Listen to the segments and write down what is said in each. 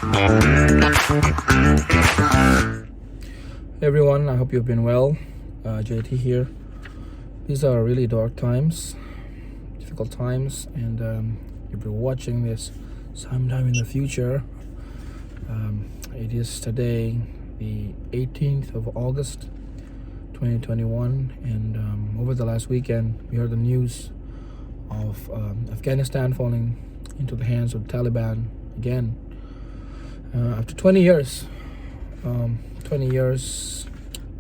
Hey everyone, I hope you've been well. JT here. These are really dark times, difficult times, and you'll be watching this sometime in the future. It is today, the 18th of August, 2021, and over the last weekend, we heard the news of Afghanistan falling into the hands of the Taliban again. After 20 years, 20 years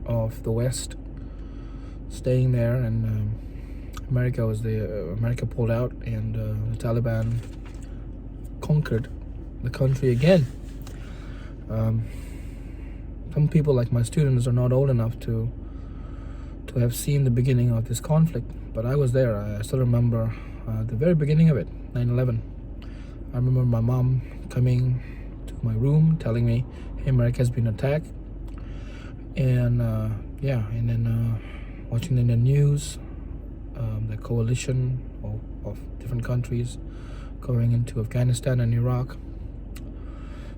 of the West staying there, and America pulled out, and the Taliban conquered the country again. Some people, like my students, are not old enough to have seen the beginning of this conflict, but I was there. I still remember the very beginning of it, 9/11. I remember my mom coming to my room telling me, hey, America has been attacked, and then watching in the news the coalition of different countries going into Afghanistan and Iraq.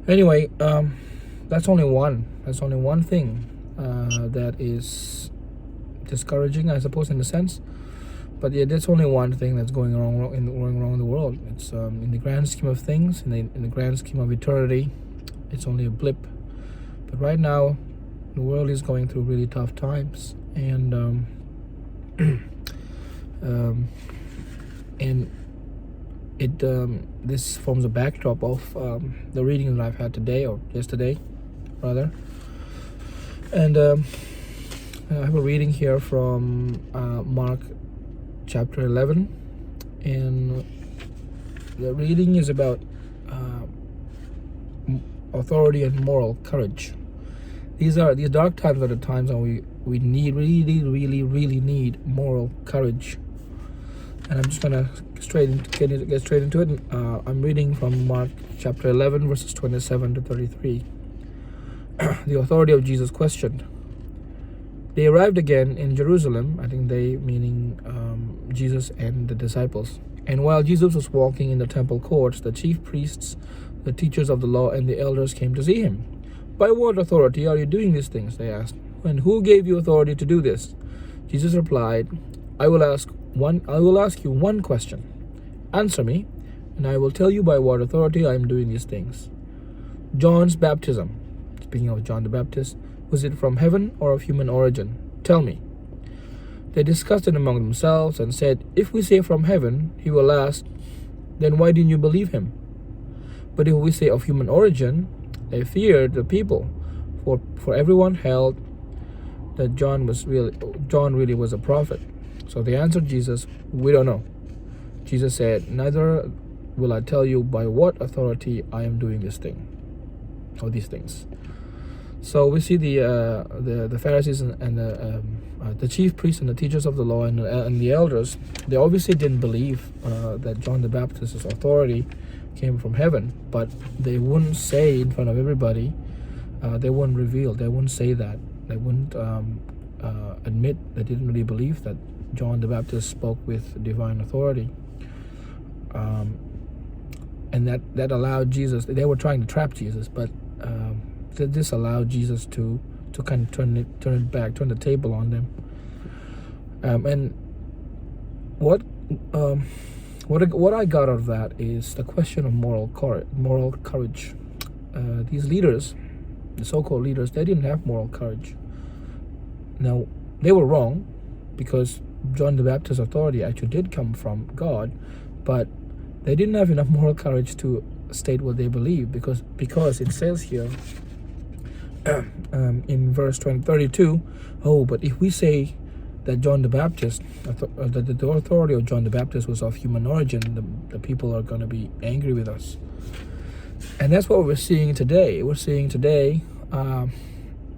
Anyway, that's only one thing that is discouraging, I suppose, in a sense. But yeah, that's only one thing that's going wrong in the world. It's in the grand scheme of things, in the grand scheme of eternity, it's only a blip. But right now, the world is going through really tough times, and this forms a backdrop of the reading that I've had today, or yesterday, rather. And I have a reading here from Mark chapter 11, and the reading is about authority and moral courage. These dark times are the times when we need really need moral courage. And I'm just gonna get straight into it. I'm reading from Mark chapter 11, verses 27 to 33. The authority of Jesus questioned. They arrived again in Jerusalem, I think they meaning Jesus and the disciples. And while Jesus was walking in the temple courts, the chief priests, the teachers of the law, and the elders came to see him. By what authority are you doing these things? They asked. And who gave you authority to do this? Jesus replied, I will ask you one question. Answer me, and I will tell you by what authority I am doing these things. John's baptism, speaking of John the Baptist, was it from heaven or of human origin? Tell me. They discussed it among themselves and said, if we say from heaven, he will ask, then why didn't you believe him? But if we say of human origin, they feared the people, for everyone held that John really was a prophet. So they answered Jesus, we don't know. Jesus said, neither will I tell you by what authority I am doing this thing, or these things. So we see the Pharisees and the chief priests and the teachers of the law and the elders. They obviously didn't believe that John the Baptist's authority came from heaven, but they wouldn't say in front of everybody. They wouldn't reveal. They wouldn't say that. They wouldn't admit they didn't really believe that John the Baptist spoke with divine authority. And that allowed Jesus. They were trying to trap Jesus, but this allowed Jesus to kind of turn the table on them. And what I got out of that is the question of moral courage. These leaders, the so-called leaders, they didn't have moral courage. Now, they were wrong, because John the Baptist's authority actually did come from God, but they didn't have enough moral courage to state what they believe, because it says here in verse 32, but if we say that John the Baptist, that the authority of John the Baptist was of human origin, the people are going to be angry with us. And that's what we're seeing today. We're seeing today,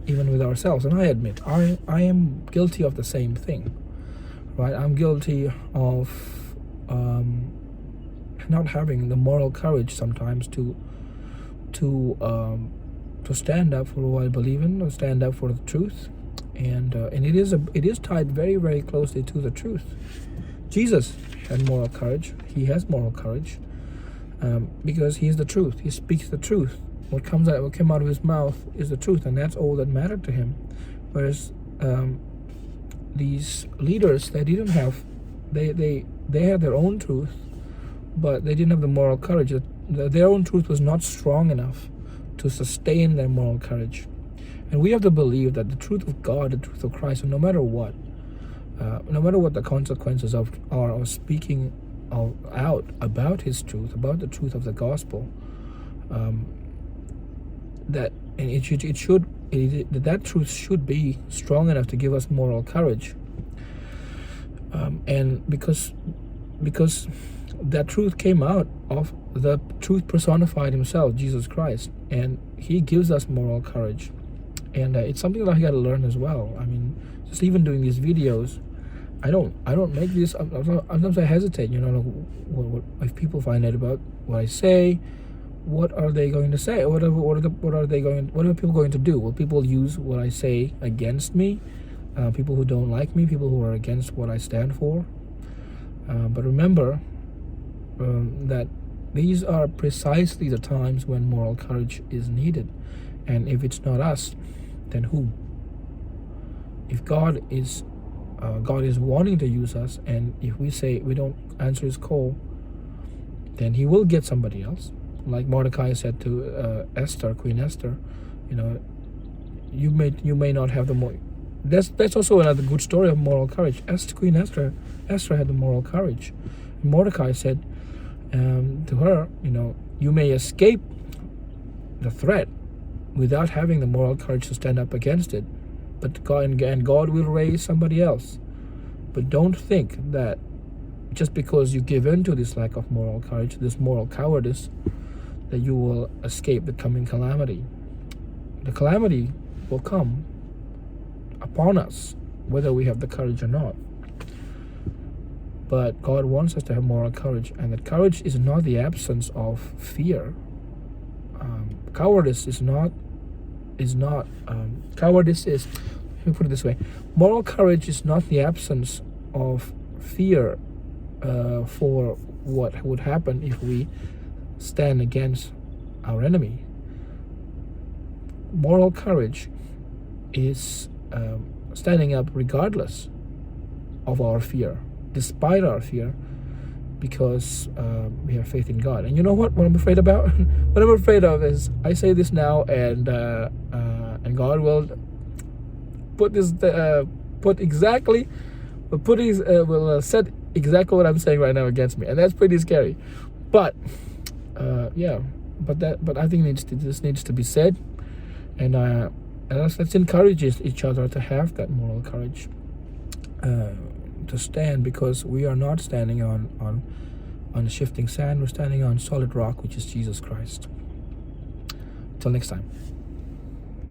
even with ourselves. And I admit, I am guilty of the same thing, right? I'm guilty of not having the moral courage sometimes to stand up for what I believe in, or stand up for the truth. And it is tied very, very closely to the truth. Jesus had moral courage. He has moral courage because he is the truth. He speaks the truth. what came out of his mouth is the truth, and that's all that mattered to him. Whereas these leaders, they didn't have, they had their own truth, but they didn't have the moral courage. Their own truth was not strong enough to sustain their moral courage. And we have to believe that the truth of God, the truth of Christ, no matter what the consequences are of speaking out about His truth, about the truth of the gospel, that truth should be strong enough to give us moral courage. And because that truth came out of the truth personified Himself, Jesus Christ, and He gives us moral courage. And it's something that I got to learn as well. I mean, just even doing these videos, I don't make this. Sometimes I hesitate. What if people find out about what I say? What are they going to say? What are people going to do? Will people use what I say against me? People who don't like me, people who are against what I stand for. But remember that these are precisely the times when moral courage is needed. And if it's not us, then who? If God is wanting to use us, and if we say we don't answer His call, then He will get somebody else. Like Mordecai said to Esther, Queen Esther, you may not have the more. That's also another good story of moral courage. Queen Esther had the moral courage. Mordecai said to her, you may escape the threat without having the moral courage to stand up against it, but God will raise somebody else. But don't think that just because you give in to this lack of moral courage, this moral cowardice, that you will escape the coming calamity. The calamity will come upon us, whether we have the courage or not. But God wants us to have moral courage, and that courage is not the absence of fear. Cowardice is not. Cowardice is. Let me put it this way: moral courage is not the absence of fear for what would happen if we stand against our enemy. Moral courage is standing up regardless of our fear, despite our fear, because we have faith in God. And you know what I'm afraid about? What I'm afraid of is I say this now, and God will will set exactly what I'm saying right now against me, and that's pretty scary. But but I think this needs to be said, and let's encourage each other to have that moral courage to stand, because we are not standing on shifting sand. We're standing on solid rock, which is Jesus Christ. Till next time.